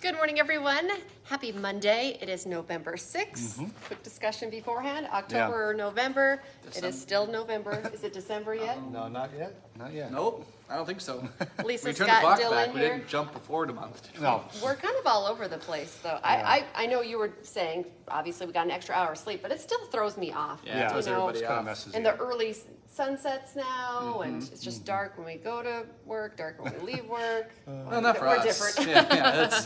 Good morning, everyone. Happy Monday. It is November 6th. Quick discussion beforehand. October or November. December. It is still November. Is it December yet? No, not yet. Not yet. Nope, I don't think so. Lisa, We turned the Scott, clock Dillon back. We here. didn't jump forward a month. No. We're kind of all over the place, though. Yeah. I know you were saying, obviously, we got an extra hour of sleep, but it still throws me off. Yeah, it throws everybody Kind of off. messes And you. the early sunsets now, and it's just dark when we go to work, dark when we leave work. Well, not for We're us. different. Yeah, that's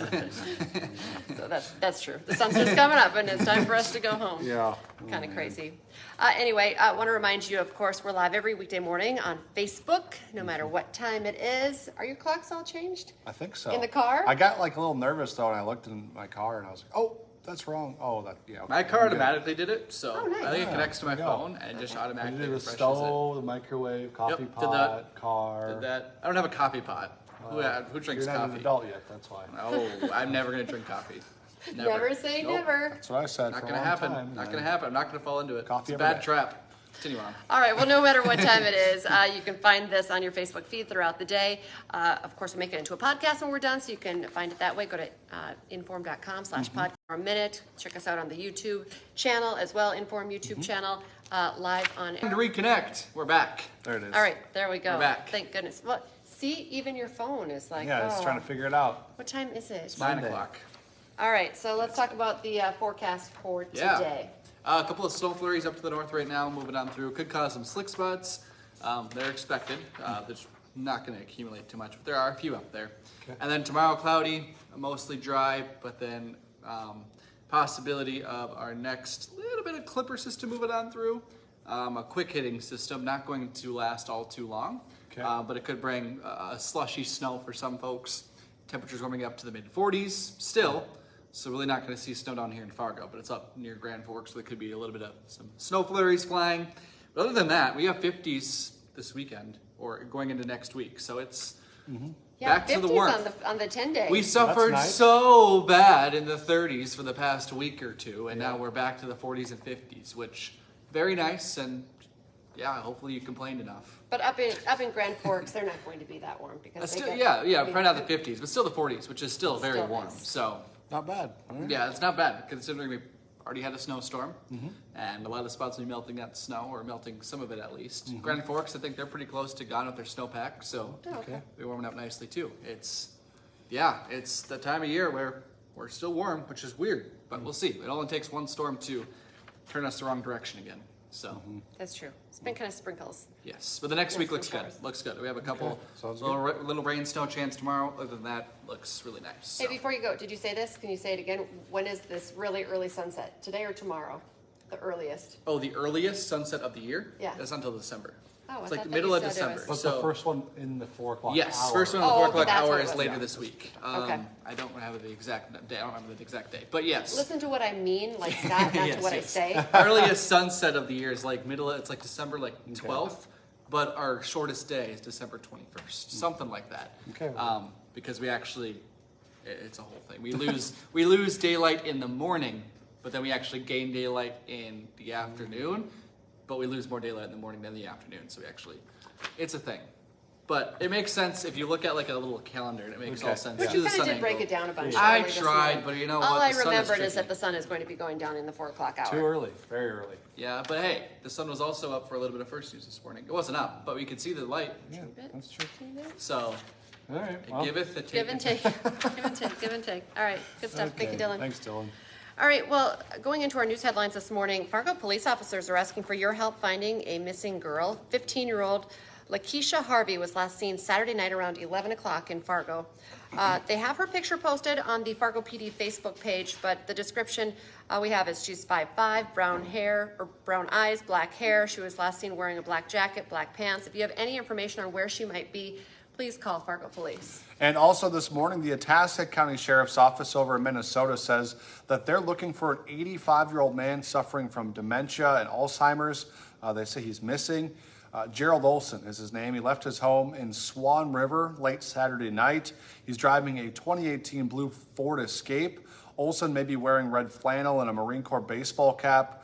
So that's true. The sun's just coming up, and it's time for us to go home. Yeah. Kind of crazy. Anyway, I want to remind you, of course, we're live every weekday morning on Facebook, no matter what time it is. Are your clocks all changed? I think so. In the car? I got like a little nervous though, and I looked in my car, and I was like, "Oh, that's wrong." Oh, that yeah. Okay, my car I'm good. automatically did it, so Oh, nice. I think it Yeah, connects to my there you go. phone and just You automatically did the refreshes stove, the microwave, coffee did pot, that. car. Did that? I don't have a coffee pot. Who drinks You're not an coffee? adult yet. That's why. Oh, I'm never gonna drink coffee. Never say Nope. never. That's what I said. Not for gonna a long happen. time, Not and gonna happen. I'm not gonna fall into it. Coffee It's a every bad day. trap. Continue on. All right, well, no matter what time it is, you can find this on your Facebook feed throughout the day. Of course, we'll make it into a podcast when we're done, so you can find it that way. Go to inform.com/podcast for a minute. Check us out on the YouTube channel as well, Inform YouTube channel, live on. Time to reconnect. We're back. There it is. All right, there we go. We're back. Thank goodness. Well, see, even your phone is like, Yeah, it's oh, trying to figure it out. what time is it? 9 Monday. o'clock. All right, so let's talk about the forecast for Yeah. today. A couple of snow flurries up to the north right now, moving on through. Could cause some slick spots. They're expected. There's not going to accumulate too much, but there are a few up there. Okay. And then tomorrow, cloudy, mostly dry, but then possibility of our next little bit of clipper system moving on through. A quick hitting system, not going to last all too long, Okay. but it could bring slushy snow for some folks. Temperatures warming up to the mid 40s still. So really not going to see snow down here in Fargo, but it's up near Grand Forks, so there could be a little bit of some snow flurries flying. But other than that, we have 50s this weekend or going into next week. So it's Yeah, back to the 50s warmth. on the 10-day. We suffered nice. so bad in the 30s for the past week or two, and now we're back to the 40s and 50s, which very nice. And yeah, hopefully you complained enough. But up in Grand Forks, they're not going to be that warm because they Still, get- yeah, I mean, probably not the 50s, but still the 40s, which is still very Still warm. nice. So Not bad. All right. yeah, it's not bad considering we already had a snowstorm, and a lot of spots will be melting that snow, or melting some of it at least. Grand Forks, I think they're pretty close to gone with their snowpack, so Oh, okay. they're warming up nicely too. It's the time of year where we're still warm, which is weird, but we'll see. It only takes one storm to turn us the wrong direction again. So That's true. It's been kind of sprinkles. yes, but the next Yes, week some looks good. showers. Looks good. We have a couple Sounds little rain snow chance tomorrow. Other than that, looks really nice. Hey, So. before you go, did you say this? Can you say it again? When is this really early sunset? Today or tomorrow? The earliest. Oh, the earliest sunset of the year? Yeah. That's not until December. Oh, I It's like thought the that middle you of said it December. was- But So the first one in the 4 o'clock yes, hour. first one in the Oh, 4 okay, o'clock that's hour what it is was. later Yeah. this week. Okay. I don't have the exact day. I don't remember the exact day, but yes. Listen to what I mean, like Scott, not Yes, to what yes. I say. Earliest sunset of the year is like it's like December 12th, but our shortest day is December 21st, something like that. Okay. Because we actually, it's a whole thing. We lose daylight in the morning, but then we actually gain daylight in the afternoon, but we lose more daylight in the morning than the afternoon. So it's a thing. But it makes sense if you look at like a little calendar, and it makes all Okay. sense. But Do you the kind of sun did break angle. it down a bunch. I earlier this tried, morning. but you know All what? I The sun remembered is tricky. that the sun is going to be going down in the 4 o'clock hour. Too early. Very early. Yeah, but hey, the sun was also up for a little bit of first news this morning. It wasn't up, but we could see the light. Yeah, that's true. So All right. it Well, giveth the Give and take. take. Give and take. Give and take. All right. Good stuff. Thank you, okay. Dylan. Thanks, Dylan. All right, well, going into our news headlines this morning, Fargo police officers are asking for your help finding a missing girl. 15-year-old Lakeisha Harvey was last seen Saturday night around 11 o'clock in Fargo. They have her picture posted on the Fargo PD Facebook page, but the description we have is she's 5'5", brown hair, or brown eyes, black hair. She was last seen wearing a black jacket, black pants. If you have any information on where she might be, please call Fargo Police. And also this morning, the Itasca County Sheriff's Office over in Minnesota says that they're looking for an 85-year-old man suffering from dementia and Alzheimer's. They say he's missing. Gerald Olson is his name. He left his home in Swan River late Saturday night. He's driving a 2018 blue Ford Escape. Olson may be wearing red flannel and a Marine Corps baseball cap.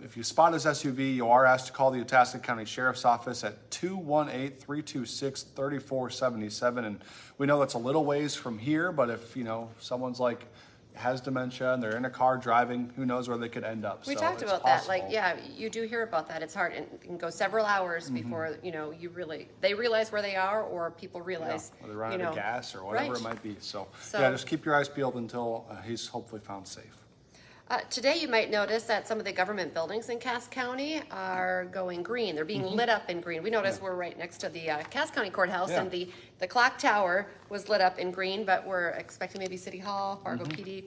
If you spot his SUV, you are asked to call the Itasca County Sheriff's Office at 218-326-3477. And we know that's a little ways from here, but if, someone's has dementia and they're in a car driving, who knows where they could end up. We So talked it's about possible. that. You do hear about that. It's hard and it can go several hours before, they realize where they are or people realize, or they run out of gas or whatever it might be. So just keep your eyes peeled until he's hopefully found safe. Today, you might notice that some of the government buildings in Cass County are going green. They're being lit up in green. We notice we're right next to the Cass County Courthouse, and the clock tower was lit up in green, but we're expecting maybe City Hall, Fargo PD.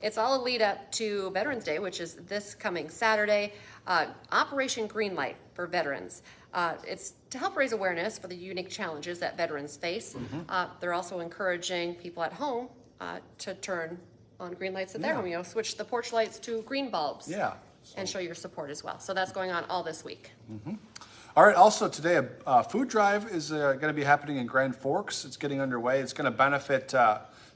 It's all a lead up to Veterans Day, which is this coming Saturday. Operation Greenlight for veterans. It's to help raise awareness for the unique challenges that veterans face. They're also encouraging people at home to turn on green lights at their home, switch the porch lights to green bulbs. And show your support as well. So that's going on all this week. All right, also today, a food drive is going to be happening in Grand Forks. It's getting underway. It's going to benefit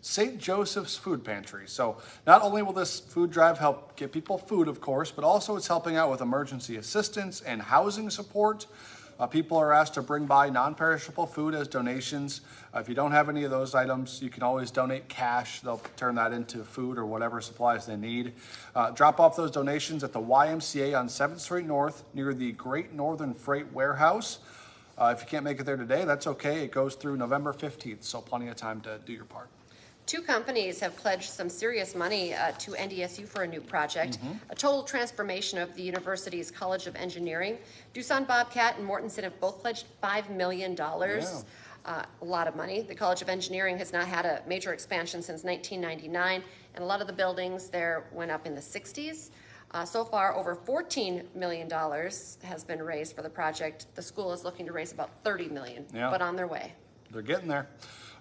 St. Joseph's Food Pantry. So not only will this food drive help get people food, of course, but also it's helping out with emergency assistance and housing support. People are asked to bring by non-perishable food as donations. If you don't have any of those items, you can always donate cash. They'll turn that into food or whatever supplies they need. Drop off those donations at the YMCA on 7th Street North near the Great Northern Freight Warehouse. If you can't make it there today, that's okay. It goes through November 15th, so plenty of time to do your part. 2 companies have pledged some serious money to NDSU for a new project, a total transformation of the university's College of Engineering. Doosan Bobcat and Mortensen have both pledged $5 million. A lot of money. The College of Engineering has not had a major expansion since 1999, and a lot of the buildings there went up in the 60s. So far, over $14 million has been raised for the project. The school is looking to raise about $30 million, but on their way. They're getting there.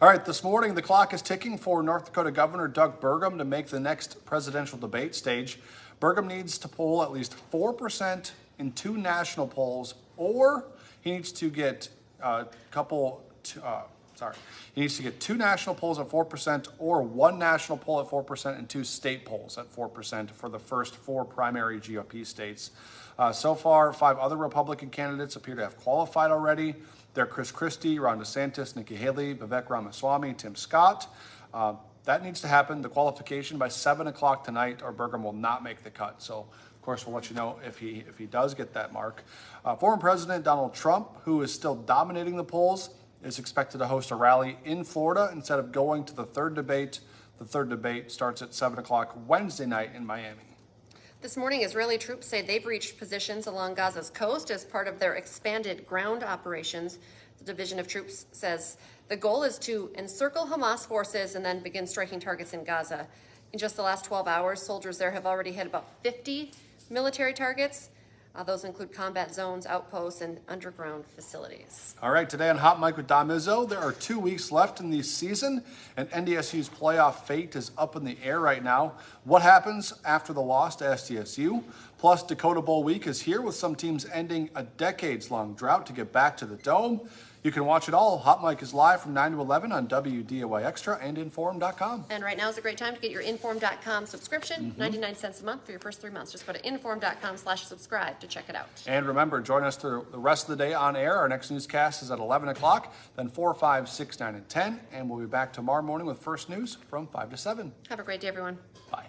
All right, this morning the clock is ticking for North Dakota Governor Doug Burgum to make the next presidential debate stage. Burgum needs to poll at least 4% in 2 national polls, or he needs to get he needs to get 2 national polls at 4%, or 1 national poll at 4% and 2 state polls at 4% for the first 4 primary GOP states. So far, 5 other Republican candidates appear to have qualified already. They're Chris Christie, Ron DeSantis, Nikki Haley, Vivek Ramaswamy, Tim Scott. That needs to happen, the qualification, by 7 o'clock tonight, or Burgum will not make the cut. So, of course, we'll let you know if he does get that mark. Former President Donald Trump, who is still dominating the polls, is expected to host a rally in Florida instead of going to the third debate. The third debate starts at 7 o'clock Wednesday night in Miami. This morning, Israeli troops say they've reached positions along Gaza's coast as part of their expanded ground operations. The division of troops says the goal is to encircle Hamas forces and then begin striking targets in Gaza. In just the last 12 hours, soldiers there have already hit about 50 military targets. Those include combat zones, outposts, and underground facilities. All right, today on Hot Mic with Dom Izzo, there are 2 weeks left in the season, and NDSU's playoff fate is up in the air right now. What happens after the loss to SDSU? Plus, Dakota Bowl week is here with some teams ending a decades-long drought to get back to the Dome. You can watch it all. Hot Mic is live from 9 to 11 on WDAY Extra and Inform.com. And right now is a great time to get your Inform.com subscription, 99 cents a month for your first 3 months. Just go to Inform.com/subscribe to check it out. And remember, join us through the rest of the day on air. Our next newscast is at 11 o'clock, then 4, 5, 6, 9, and 10. And we'll be back tomorrow morning with First News from 5 to 7. Have a great day, everyone. Bye.